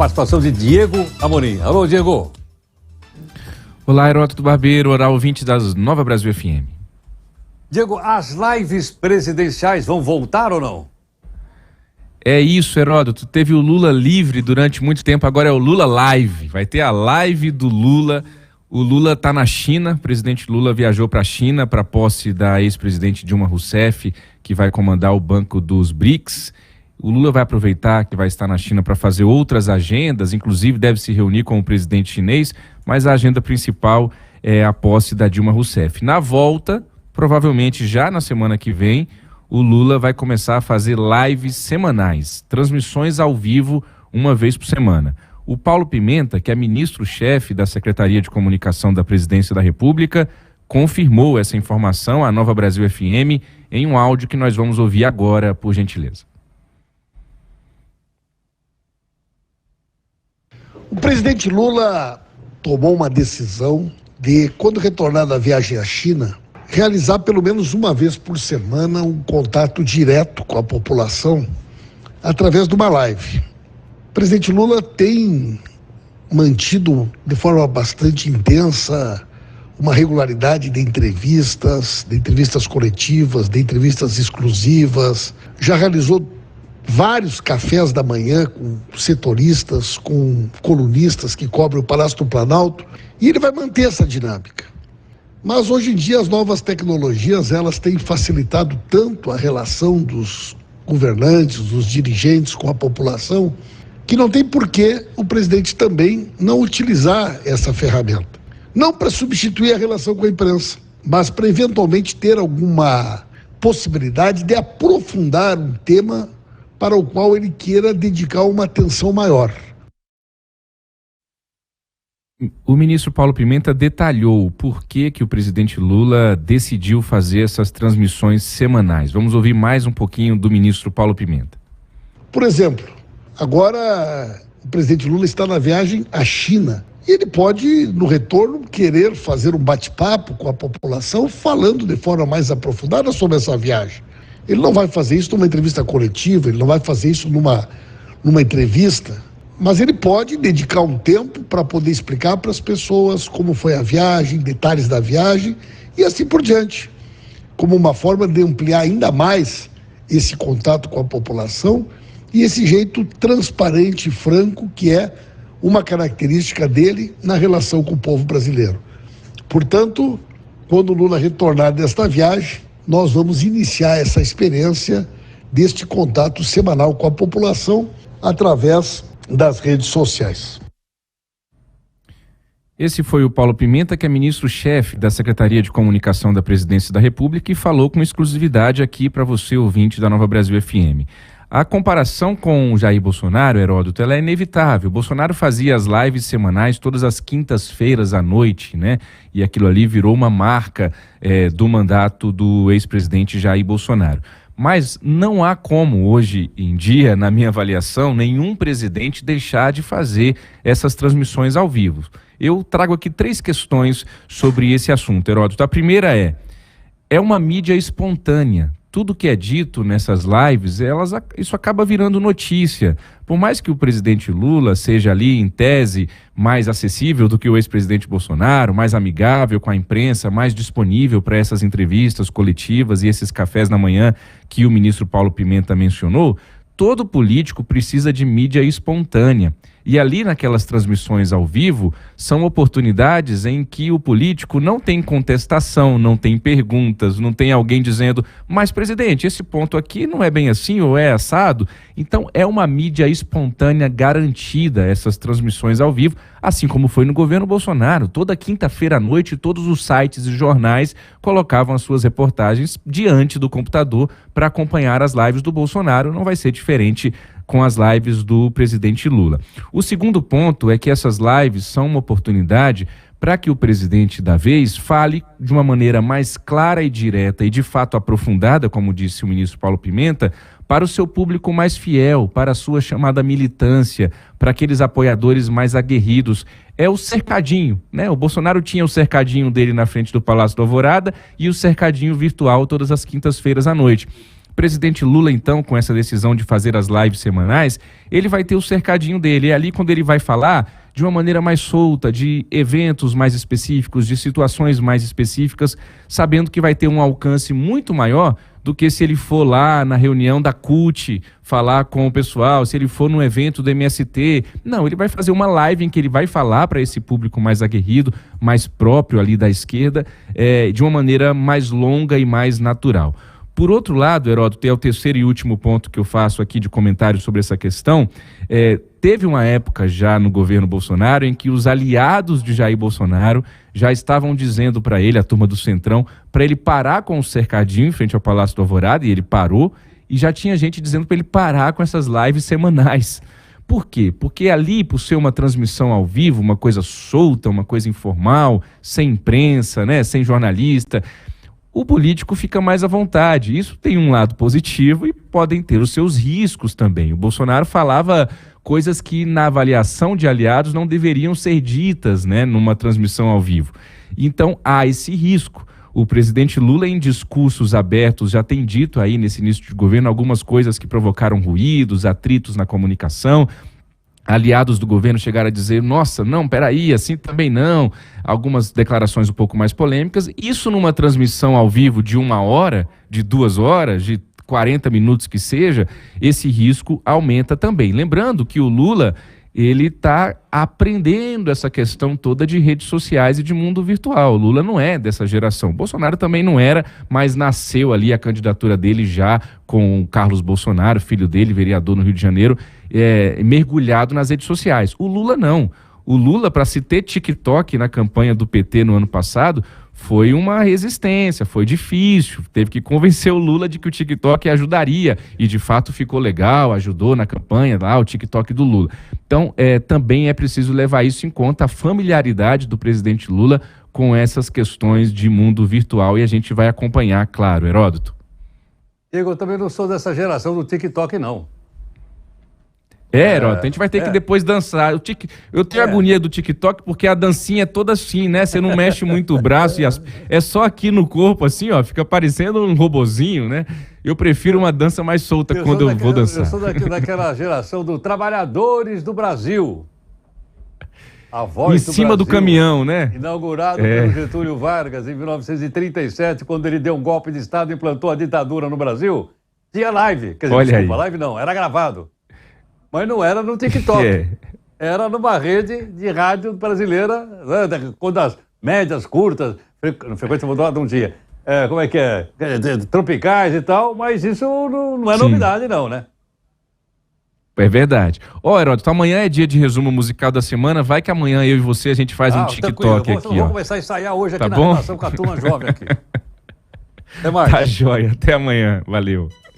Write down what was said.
participação de Diego Amorim. Alô, Diego. Olá, Heródoto Barbeiro, olá, ouvinte das Nova Brasil FM. Diego, as lives presidenciais vão voltar ou não? É isso, Heródoto. Teve o Lula livre durante muito tempo, agora é o Lula Live. Vai ter a live do Lula. O Lula está na China, o presidente Lula viajou para a China para a posse da ex-presidente Dilma Rousseff, que vai comandar o Banco dos BRICS. O Lula vai aproveitar que vai estar na China para fazer outras agendas, inclusive deve se reunir com o presidente chinês, mas a agenda principal é a posse da Dilma Rousseff. Na volta, provavelmente já na semana que vem, o Lula vai começar a fazer lives semanais, transmissões ao vivo uma vez por semana. O Paulo Pimenta, que é ministro-chefe da Secretaria de Comunicação da Presidência da República, confirmou essa informação à Nova Brasil FM em um áudio que nós vamos ouvir agora, por gentileza. O presidente Lula tomou uma decisão de, quando retornar da viagem à China, realizar pelo menos uma vez por semana um contato direto com a população através de uma live. O presidente Lula tem mantido de forma bastante intensa uma regularidade de entrevistas coletivas, de entrevistas exclusivas. Já realizou vários cafés da manhã com setoristas, com colunistas que cobrem o Palácio do Planalto, e ele vai manter essa dinâmica. Mas hoje em dia as novas tecnologias, elas têm facilitado tanto a relação dos governantes, dos dirigentes com a população, que não tem por que o presidente também não utilizar essa ferramenta. Não para substituir a relação com a imprensa, mas para eventualmente ter alguma possibilidade de aprofundar um tema para o qual ele queira dedicar uma atenção maior. O ministro Paulo Pimenta detalhou por que o presidente Lula decidiu fazer essas transmissões semanais. Vamos ouvir mais um pouquinho do ministro Paulo Pimenta. Por exemplo, agora o presidente Lula está na viagem à China e ele pode, no retorno, querer fazer um bate-papo com a população falando de forma mais aprofundada sobre essa viagem. Ele não vai fazer isso numa entrevista coletiva, ele não vai fazer isso numa entrevista, mas ele pode dedicar um tempo para poder explicar para as pessoas como foi a viagem, detalhes da viagem e assim por diante, como uma forma de ampliar ainda mais esse contato com a população e esse jeito transparente e franco que é uma característica dele na relação com o povo brasileiro. Portanto, quando o Lula retornar desta viagem, nós vamos iniciar essa experiência deste contato semanal com a população através das redes sociais. Esse foi o Paulo Pimenta, que é ministro-chefe da Secretaria de Comunicação da Presidência da República e falou com exclusividade aqui para você, ouvinte da Nova Brasil FM. A comparação com o Jair Bolsonaro, Heródoto, ela é inevitável. Bolsonaro fazia as lives semanais todas as quintas-feiras à noite, né? E aquilo ali virou uma marca do mandato do ex-presidente Jair Bolsonaro. Mas não há como, hoje em dia, na minha avaliação, nenhum presidente deixar de fazer essas transmissões ao vivo. Eu trago aqui 3 questões sobre esse assunto, Heródoto. A primeira é uma mídia espontânea. Tudo que é dito nessas lives, isso acaba virando notícia. Por mais que o presidente Lula seja ali, em tese, mais acessível do que o ex-presidente Bolsonaro, mais amigável com a imprensa, mais disponível para essas entrevistas coletivas e esses cafés na manhã que o ministro Paulo Pimenta mencionou, todo político precisa de mídia espontânea. E ali naquelas transmissões ao vivo, são oportunidades em que o político não tem contestação, não tem perguntas, não tem alguém dizendo, mas presidente, esse ponto aqui não é bem assim ou é assado? Então é uma mídia espontânea garantida, essas transmissões ao vivo, assim como foi no governo Bolsonaro. Toda quinta-feira à noite, todos os sites e jornais colocavam as suas reportagens diante do computador para acompanhar as lives do Bolsonaro. Não vai ser diferente com as lives do presidente Lula. O segundo ponto é que essas lives são uma oportunidade para que o presidente da vez fale de uma maneira mais clara e direta e de fato aprofundada, como disse o ministro Paulo Pimenta, para o seu público mais fiel, para a sua chamada militância, para aqueles apoiadores mais aguerridos. É o cercadinho, né? O Bolsonaro tinha o cercadinho dele na frente do Palácio do Alvorada e o cercadinho virtual todas as quintas-feiras à noite. O presidente Lula, então, com essa decisão de fazer as lives semanais, ele vai ter o cercadinho dele. E ali, quando ele vai falar de uma maneira mais solta, de eventos mais específicos, de situações mais específicas, sabendo que vai ter um alcance muito maior do que se ele for lá na reunião da CUT falar com o pessoal, se ele for no evento do MST. Não, ele vai fazer uma live em que ele vai falar para esse público mais aguerrido, mais próprio ali da esquerda, de uma maneira mais longa e mais natural. Por outro lado, Heródoto, é o terceiro e último ponto que eu faço aqui de comentário sobre essa questão. Teve uma época já no governo Bolsonaro em que os aliados de Jair Bolsonaro já estavam dizendo para ele, a turma do Centrão, para ele parar com o cercadinho em frente ao Palácio do Alvorada, e ele parou, e já tinha gente dizendo para ele parar com essas lives semanais. Por quê? Porque ali, por ser uma transmissão ao vivo, uma coisa solta, uma coisa informal, sem imprensa, né, sem jornalista, o político fica mais à vontade. Isso tem um lado positivo e podem ter os seus riscos também. O Bolsonaro falava coisas que na avaliação de aliados não deveriam ser ditas, né, numa transmissão ao vivo. Então há esse risco. O presidente Lula, em discursos abertos, já tem dito aí nesse início de governo algumas coisas que provocaram ruídos, atritos na comunicação. Aliados do governo chegaram a dizer, nossa, não, peraí, assim também não. Algumas declarações um pouco mais polêmicas. Isso numa transmissão ao vivo de 1 hora, de 2 horas, de 40 minutos que seja, esse risco aumenta também. Lembrando que o Lula, ele está aprendendo essa questão toda de redes sociais e de mundo virtual. O Lula não é dessa geração. Bolsonaro também não era, mas nasceu ali a candidatura dele já com o Carlos Bolsonaro, filho dele, vereador no Rio de Janeiro, mergulhado nas redes sociais. O Lula não. O Lula, para se ter TikTok na campanha do PT no ano passado, foi uma resistência, foi difícil, teve que convencer o Lula de que o TikTok ajudaria, e de fato ficou legal, ajudou na campanha lá, o TikTok do Lula. Então, também é preciso levar isso em conta, a familiaridade do presidente Lula com essas questões de mundo virtual, e a gente vai acompanhar, claro, Heródoto. Diego, eu também não sou dessa geração do TikTok, não. Heródoto, a gente vai ter que depois dançar. Eu tenho agonia do TikTok porque a dancinha é toda assim, né? Você não mexe muito o braço, é só aqui no corpo, assim, ó, fica parecendo um robozinho, né? Eu prefiro uma dança mais solta quando eu vou dançar. Eu sou daquela geração dos trabalhadores do Brasil. A voz em cima do caminhão, né? Inaugurado pelo Getúlio Vargas em 1937, quando ele deu um golpe de Estado e implantou a ditadura no Brasil. Tinha live, quer dizer, Olha desculpa, aí. live não, era gravado. Mas não era no TikTok. Era numa rede de rádio brasileira, né, quando as médias, curtas, frequência modulada de um dia. Como é que é? Tropicais e tal, mas isso não é novidade, não, né? É verdade. Heródoto, amanhã é dia de resumo musical da semana. Vai que amanhã eu e você a gente faz um TikTok aqui, ó. Vou começar a ensaiar hoje aqui tá na bom? redação com a turma jovem aqui. Até mais. Tá jóia. Até amanhã. Valeu.